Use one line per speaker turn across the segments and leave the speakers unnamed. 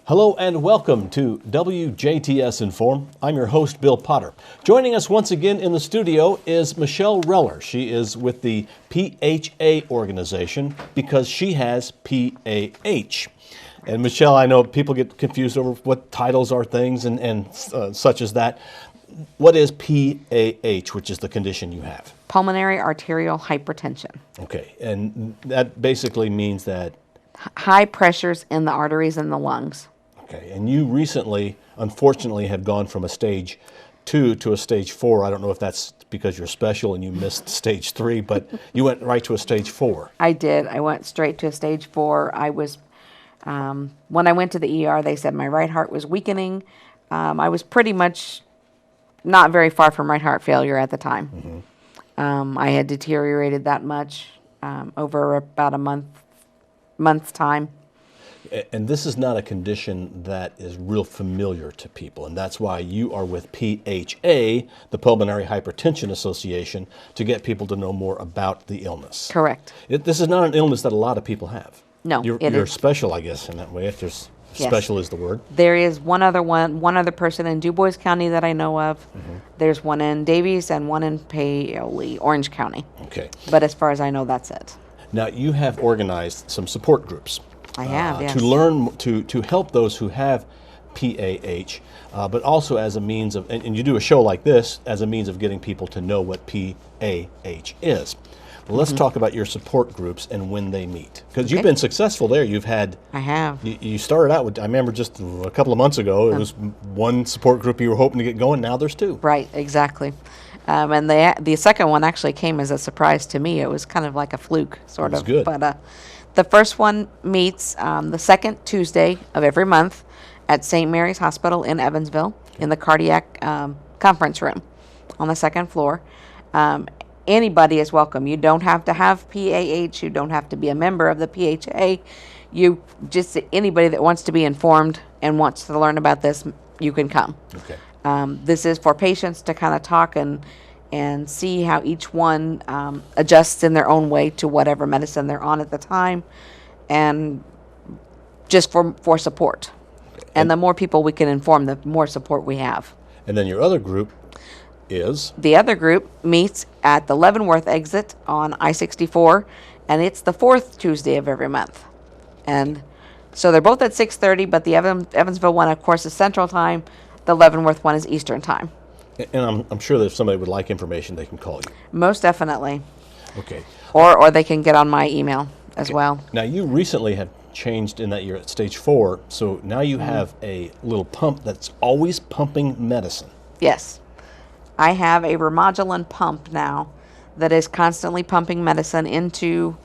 Hello and welcome to WJTS Inform. I'm your host, Bill Potter. Joining us once again in the studio is Michelle Reller. She is with the PHA organization because she has PAH. And Michelle, I know people get confused over what titles are things and such as that. What is PAH, which is the condition you have?
Pulmonary arterial hypertension.
Okay, and that basically means that
High pressures in the arteries and the lungs.
Okay, and you recently, unfortunately, have gone from a stage 2 to a stage 4. I don't know if that's because you're special and you missed stage 3, but you went right to a stage 4.
I did. I went straight to a stage 4. I was, when I went to the ER, they said my right heart was weakening. I was pretty much not very far from right heart failure at the time. I had deteriorated that much over about a month's time.
And this is not a condition that is real familiar to people, and that's why you are with PHA, the Pulmonary Hypertension Association, to get people to know more about the illness.
Correct.
This is not an illness that a lot of people have.
No,
you're special, I guess, in that way. If there's special is the word.
There is one other person in Du Bois County that I know of. There's one in Davies and one in Paoli, Orange County.
Okay.
But as far as I know, that's it.
Now, you have organized some support groups.
I have, yes.
To learn, to help those who have PAH, but also as a means of, and you do a show like this as a means of getting people to know what PAH is. Let's talk about your support groups and when they meet. Because you've been successful there. You've had...
I have.
You started out with, I remember just a couple of months ago, it was one support group you were hoping to get going. Now there's 2.
Right, exactly. And the second one actually came as a surprise to me. It was kind of like a fluke, sort of.
Good.
But the first one meets the second Tuesday of every month at St. Mary's Hospital in Evansville in the cardiac conference room on the second floor. Anybody is welcome. You don't have to have PAH. You don't have to be a member of the PHA. You just, anybody that wants to be informed and wants to learn about this, you can come.
Okay.
This is for patients to kind of talk and see how each one adjusts in their own way to whatever medicine they're on at the time, and just for support. And the more people we can inform, the more support we have.
And then your other group is?
The other group meets at the Leavenworth exit on I-64, and it's the 4th Tuesday of every month. And so they're both at 6:30, but the Evansville one, of course, is Central Time. The Leavenworth one is Eastern Time.
And I'm sure that if somebody would like information, they can call you.
Most definitely.
Okay.
Or they can get on my email as well.
Now, you recently have changed in that you're at stage 4, so now you have a little pump that's always pumping medicine.
Yes. I have a Remodulin pump now that is constantly pumping medicine into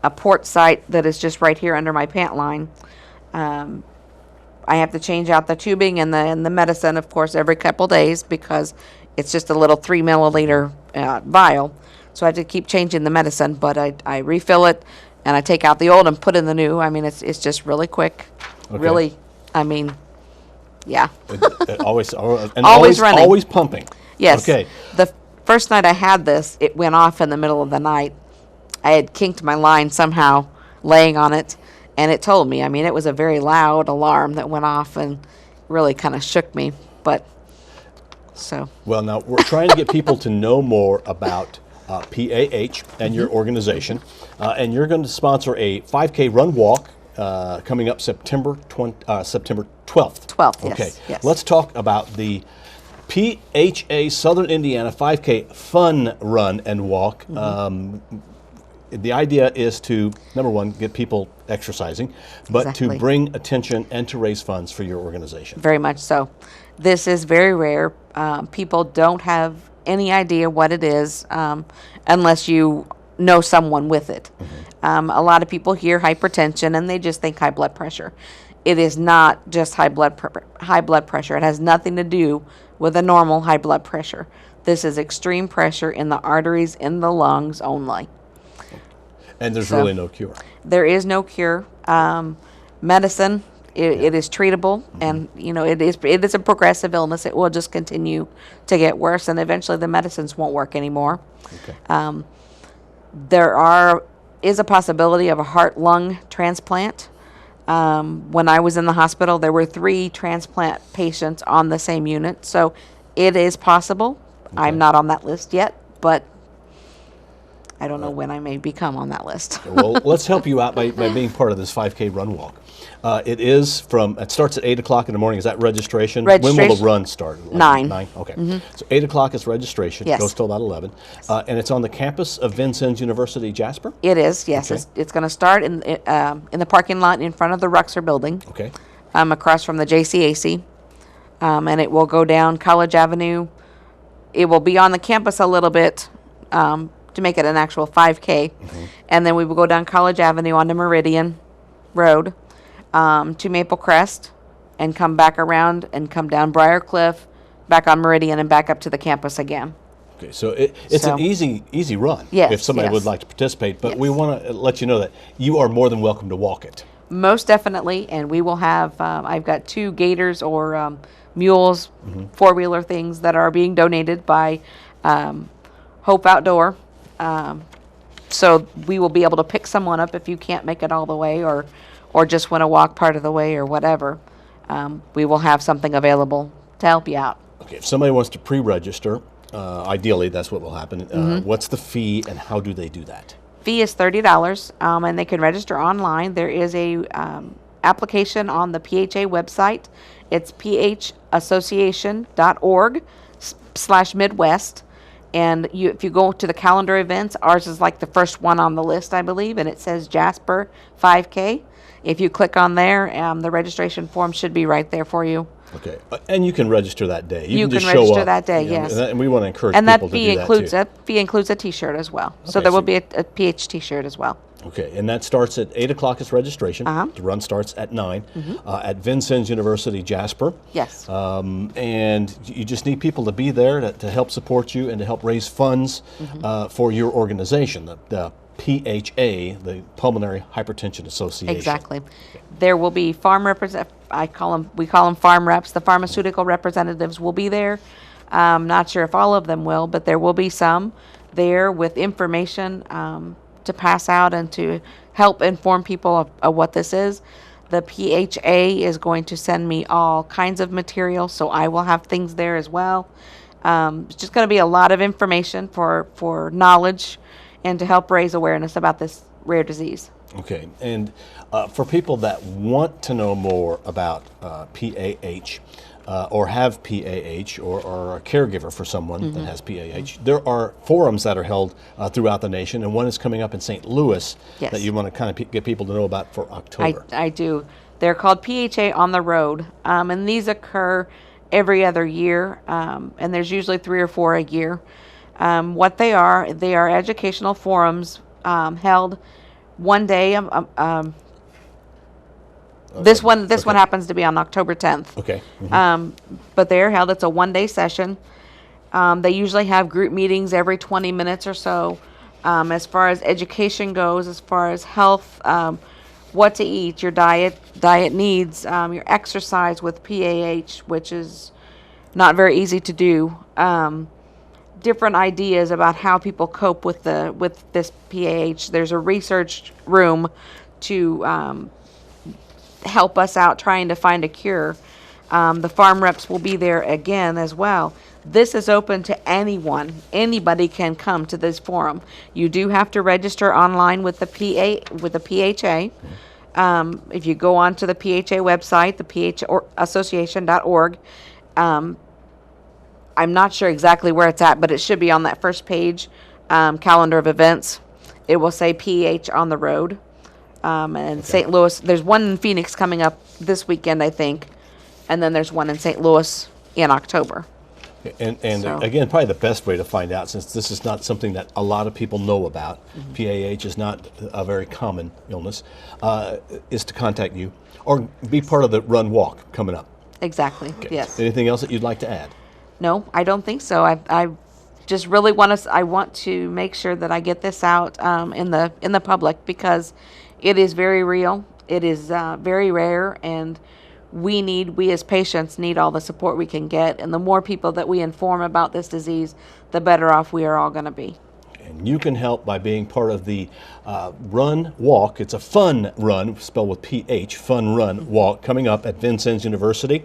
a port site that is just right here under my pant line. I have to change out the tubing and the medicine, of course, every couple days because it's just a little 3 milliliter vial. So I have to keep changing the medicine, but I refill it and I take out the old and put in the new. I mean, it's just really quick.
Okay.
Really, I mean, yeah.
Always
running.
Always pumping.
Yes.
Okay.
The first night I had this, it went off in the middle of the night. I had kinked my line somehow laying on it, and it told me. I mean, it was a very loud alarm that went off and really kind of shook me. But so.
Well, now we're trying to get people to know more about PAH and your organization, and you're going to sponsor a 5K run walk coming up September 12th.
12th, yes.
Okay.
Yes.
Let's talk about the PHA Southern Indiana 5K Fun Run and Walk. The idea is to, number one, get people exercising, but to bring attention and to raise funds for your organization.
Very much so. This is very rare. People don't have any idea what it is unless you know someone with it. A lot of people hear hypertension and they just think high blood pressure. It is not just high blood pressure. It has nothing to do with a normal high blood pressure. This is extreme pressure in the arteries in the lungs only.
And there's really no cure.
There is no cure. Medicine, it is treatable, and it is a progressive illness. It will just continue to get worse, and eventually the medicines won't work anymore.
Okay.
There is a possibility of a heart-lung transplant. When I was in the hospital, there were 3 transplant patients on the same unit, so it is possible. I'm not on that list yet, but I don't know when I may become on that list.
Well, let's help you out by being part of this 5K run walk. It starts at 8 o'clock in the morning. Is that registration? When will the
Registration-
run start?
9.
9? Okay. So 8 o'clock is registration.
Yes.
Goes till about 11. And it's on the campus of Vincennes University, Jasper?
It is, yes.
Okay.
It's going to start in the parking lot in front of the Ruxer building,
Okay.
across from the JCAC, and it will go down College Avenue. It will be on the campus a little bit to make it an actual 5K, and then we will go down College Avenue onto Meridian Road to Maple Crest, and come back around and come down Briar Cliff, back on Meridian, and back up to the campus again.
Okay, so it's an easy run
Yes,
if somebody
yes.
would like to participate, but
Yes.
we want to let you know that you are more than welcome to walk it.
Most definitely, and we will have, I've got 2 gators or mules, 4-wheeler things that are being donated by Hope Outdoor. So we will be able to pick someone up if you can't make it all the way, or just want to walk part of the way or whatever. We will have something available to help you out.
Okay, if somebody wants to pre-register, ideally that's what will happen. What's the fee and how do they do that?
Fee is $30, and they can register online. There is a application on the PHA website. It's phassociation.org/Midwest. And if you go to the calendar events, ours is like the first one on the list, I believe, and it says Jasper 5K. If you click on there, the registration form should be right there for you.
Okay, and you can register that day.
You
just
can
show
register
up.
that day,
Yeah,
yes.
And we want to encourage
And
people
that
to
fee
do
includes
that
a T-shirt as well. So
Okay,
there will
so-
be a PH T-shirt as well.
too. Okay, and that starts at 8 o'clock is registration. The run starts at 9 at Vincennes University, Jasper.
Yes.
And you just need people to be there to help support you and to help raise funds for your organization, the PHA, the Pulmonary Hypertension Association.
Exactly. There will be we call them farm reps. The pharmaceutical representatives will be there. Not sure if all of them will, but there will be some there with information to pass out and to help inform people of what this is. The PHA is going to send me all kinds of material, so I will have things there as well. It's just going to be a lot of information for knowledge and to help raise awareness about this rare disease.
Okay, and for people that want to know more about PAH or have PAH or are a caregiver for someone that has PAH, there are forums that are held throughout the nation, and one is coming up in St. Louis
Yes.
that you want to kind of get people to know about for October.
I do. They're called PHA on the road, and these occur every other year, and there's usually 3 or 4 a year. What they are educational forums held one day. This one happens to be on October 10th.
Okay.
But they're held. It's a one-day session. They usually have group meetings every 20 minutes or so. As far as education goes, as far as health, what to eat, your diet needs, your exercise with PAH, which is not very easy to do. Different ideas about how people cope with this PAH. There's a research room to help us out trying to find a cure. The farm reps will be there again as well. This is open to anyone. Anybody can come to this forum. You do have to register online with the PHA. If you go onto the PHA website, the phassociation.org, I'm not sure exactly where it's at, but it should be on that first page, calendar of events. It will say PH on the road. And St. Louis, there's one in Phoenix coming up this weekend, I think. And then there's one in St. Louis in October.
And
So-
again, probably the best way to find out, since this is not something that a lot of people know about, PAH is not a very common illness, is to contact you or be part of the run walk coming up.
Exactly,
Okay.
yes.
Anything else that you'd like to add?
No, I don't think so. I just really want to make sure that I get this out in the public, because it is very real. It is very rare, and we as patients need all the support we can get. And the more people that we inform about this disease, the better off we are all going to be.
And you can help by being part of the Run Walk. It's a fun run, spelled with PH, fun run walk, coming up at Vincennes University,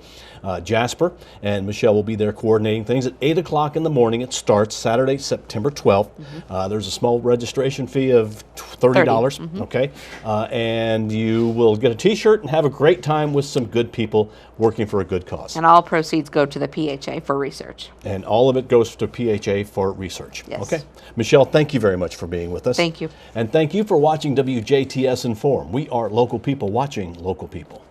Jasper. And Michelle will be there coordinating things at 8 o'clock in the morning. It starts Saturday, September 12th. There's a small registration fee of $30. Okay. And you will get a t-shirt and have a great time with some good people working for a good cause.
And all proceeds go to the PHA for research.
And all of it goes to PHA for research.
Yes.
Okay. Michelle, thank you very much for being with us.
Thank you.
And thank you for watching WJTS Inform. We are local people watching local people.